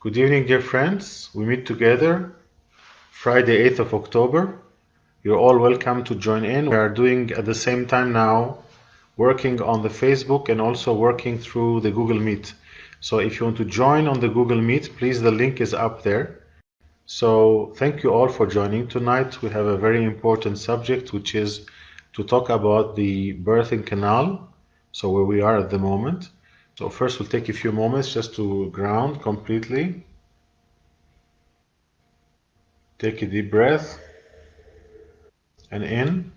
Good evening, dear friends. We meet together Friday, 8th of October. You're all welcome to join in. We are doing at the same time now, working on the Facebook and also working through the Google Meet. So if you want to join on the Google Meet, please, the link is up there. So thank you all for joining tonight. We have a very important subject, which is to talk about the birthing canal. So where we are at the moment. So first we'll take a few moments just to ground completely. Take a deep breath and in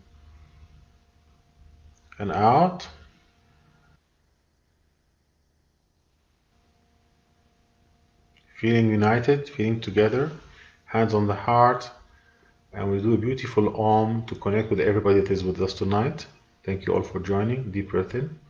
and out. Feeling united, feeling together, hands on the heart. And we do a beautiful Om to connect with everybody that is with us tonight. Thank you all for joining. Deep breath in.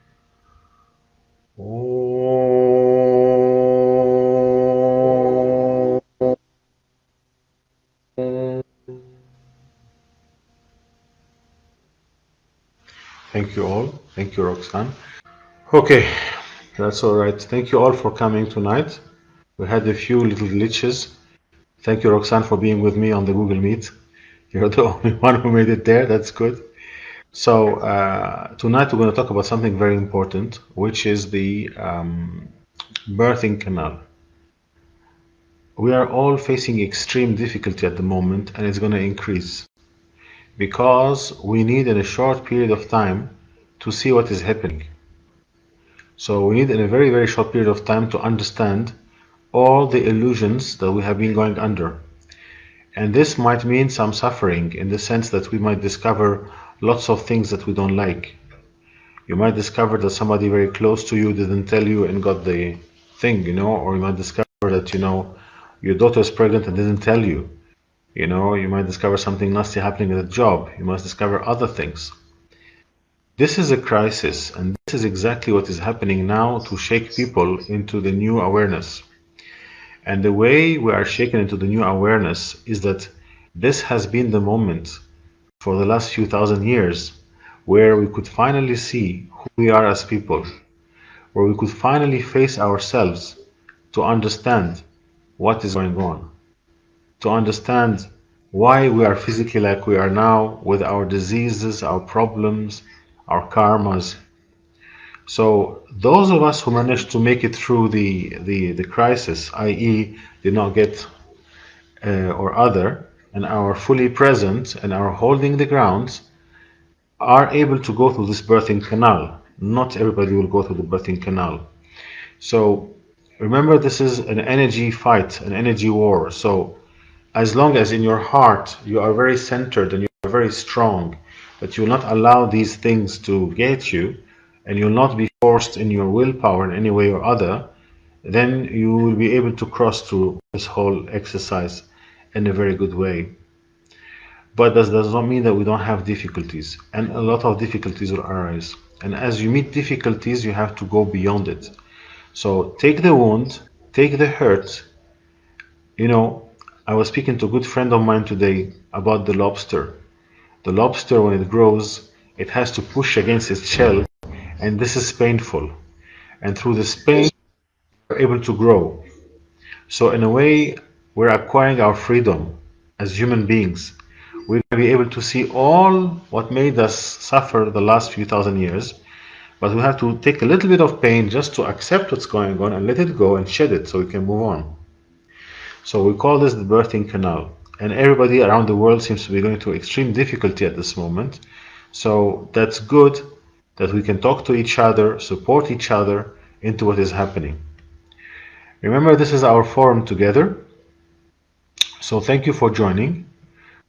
Thank you all. Thank you, Roxanne. Okay, that's all right. Thank you all for coming tonight. We had a few little glitches. Thank you, Roxanne, for being with me on the Google Meet. You're the only one who made it there. That's good. So tonight we're going to talk about something very important, which is the birthing canal. We are all facing extreme difficulty at the moment, and it's going to increase because we need in a short period of time to see what is happening. So we need in a very, very short period of time to understand all the illusions that we have been going under. And this might mean some suffering in the sense that we might discover lots of things that we don't like. You might discover that somebody very close to you didn't tell you and got the thing, or you might discover that, your daughter is pregnant and didn't tell you. You might discover something nasty happening at a job. You must discover other things. This is a crisis, and this is exactly what is happening now to shake people into the new awareness. And the way we are shaken into the new awareness is that this has been the moment for the last few thousand years where we could finally see who we are as people, where we could finally face ourselves to understand what is going on, to understand why we are physically like we are now with our diseases, our problems, our karmas. So those of us who managed to make it through the crisis, i.e., did not get or other, and are fully present and are holding the grounds, are able to go through this birthing canal. Not everybody will go through the birthing canal. So remember, this is an energy fight, an energy war. So as long as in your heart you are very centered and you are very strong, that you will not allow these things to get you, and you'll not be forced in your willpower in any way or other, then you will be able to cross through this whole exercise in a very good way. But that does not mean that we don't have difficulties, and a lot of difficulties will arise. And as you meet difficulties, you have to go beyond it. So take the wound, take the hurt. I was speaking to a good friend of mine today about the lobster. The lobster, when it grows, it has to push against its shell, and this is painful. And through this pain, we're able to grow. So, in a way, we're acquiring our freedom as human beings. We're going to be able to see all what made us suffer the last few thousand years, but we have to take a little bit of pain just to accept what's going on and let it go and shed it so we can move on. So we call this the birthing canal. And everybody around the world seems to be going through extreme difficulty at this moment. So that's good that we can talk to each other, support each other into what is happening. Remember, this is our forum together. So thank you for joining.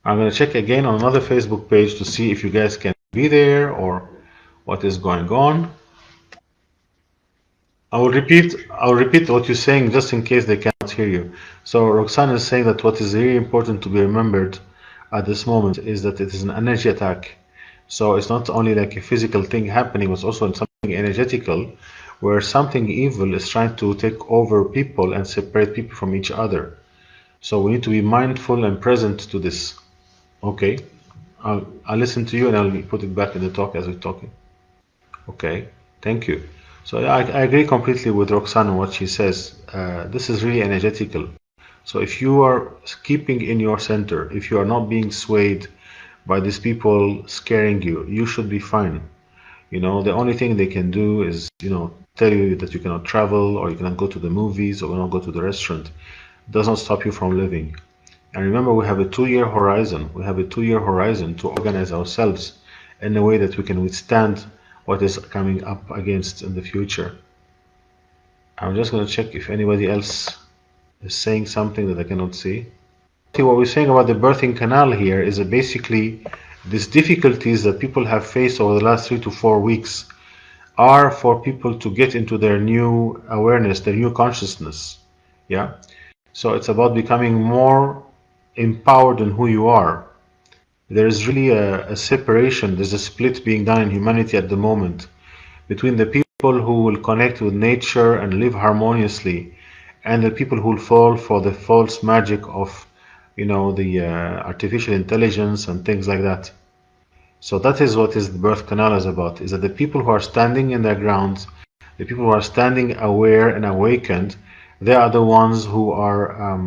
I'm going to check again on another Facebook page to see if you guys can be there or what is going on. I'll repeat what you're saying just in case they cannot hear you. So Roxanne is saying that what is really important to be remembered at this moment is that it is an energy attack. So it's not only like a physical thing happening, it's also something energetical where something evil is trying to take over people and separate people from each other. So we need to be mindful and present to this. Okay, I'll listen to you and I'll put it back in the talk as we're talking. Okay, thank you. So I agree completely with Roxanne on what she says. This is really energetical. So if you are keeping in your center, if you are not being swayed by these people scaring you, you should be fine. The only thing they can do is, tell you that you cannot travel or you cannot go to the movies or cannot go to the restaurant. It does not stop you from living. And remember, we have a 2 year horizon. We have a 2 year horizon to organize ourselves in a way that we can withstand what is coming up against in the future. I'm just going to check if anybody else is saying something that I cannot see. See, what we're saying about the birthing canal here is that basically these difficulties that people have faced over the last 3 to 4 weeks are for people to get into their new awareness, their new consciousness. Yeah. So it's about becoming more empowered in who you are. There is really a separation, there's a split being done in humanity at the moment between the people who will connect with nature and live harmoniously and the people who will fall for the false magic of, the artificial intelligence and things like that. So that is what is the birth canal is about, is that the people who are standing in their grounds, the people who are standing aware and awakened, they are the ones who are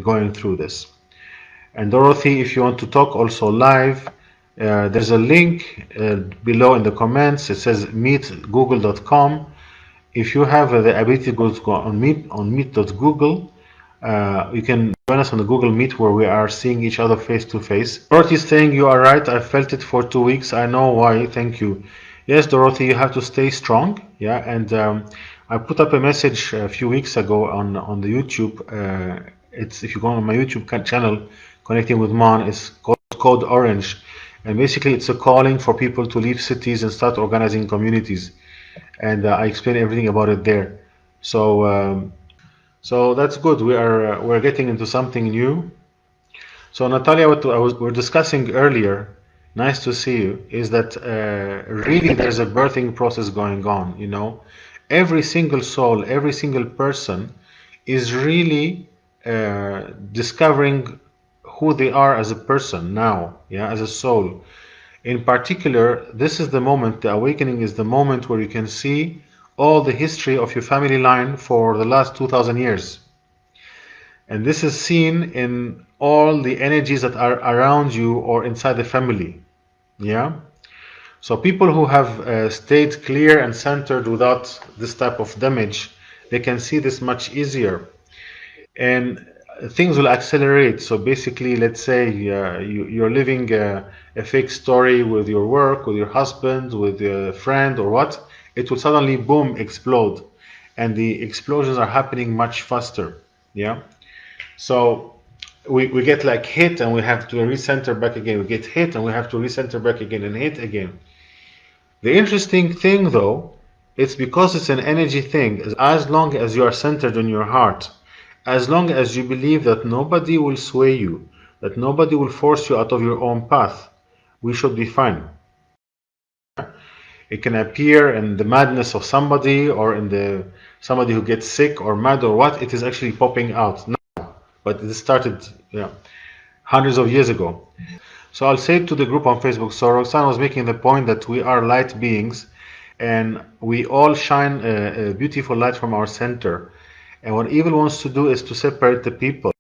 going through this. And Dorothy, if you want to talk also live, there's a link below in the comments. It says meetgoogle.com. If you have the ability to go on meet.google, you can join us on the Google Meet where we are seeing each other face to face. Dorothy is saying you are right. I felt it for 2 weeks. I know why. Thank you. Yes, Dorothy, you have to stay strong. Yeah, and I put up a message a few weeks ago on the YouTube. It's if you go on my YouTube channel, Connecting with Maan, it's called Code Orange, and basically it's a calling for people to leave cities and start organizing communities. And I explain everything about it there. So that's good. We're getting into something new. So Natalia, what we're discussing earlier, nice to see you, is that really there's a birthing process going on. Every single soul, every single person is really discovering who they are as a person now, yeah, as a soul. In particular, this is the moment, the awakening is the moment where you can see all the history of your family line for the last 2000 years. And this is seen in all the energies that are around you or inside the family. Yeah? So people who have stayed clear and centered without this type of damage, they can see this much easier. And things will accelerate. So basically, let's say you're living a fake story with your work, with your husband, with a friend or what, it will suddenly boom, explode. And the explosions are happening much faster. Yeah. So we get like hit and we have to recenter back again. We get hit and we have to recenter back again and hit again. The interesting thing though, it's because it's an energy thing. As long as you are centered in your heart, as long as you believe that nobody will sway you, that nobody will force you out of your own path, we should be fine. It can appear in the madness of somebody or in the somebody who gets sick or mad or what, it is actually popping out now. But it started hundreds of years ago. So I'll say it to the group on Facebook. So Roxanne was making the point that we are light beings and we all shine a beautiful light from our center. And what evil wants to do is to separate the people.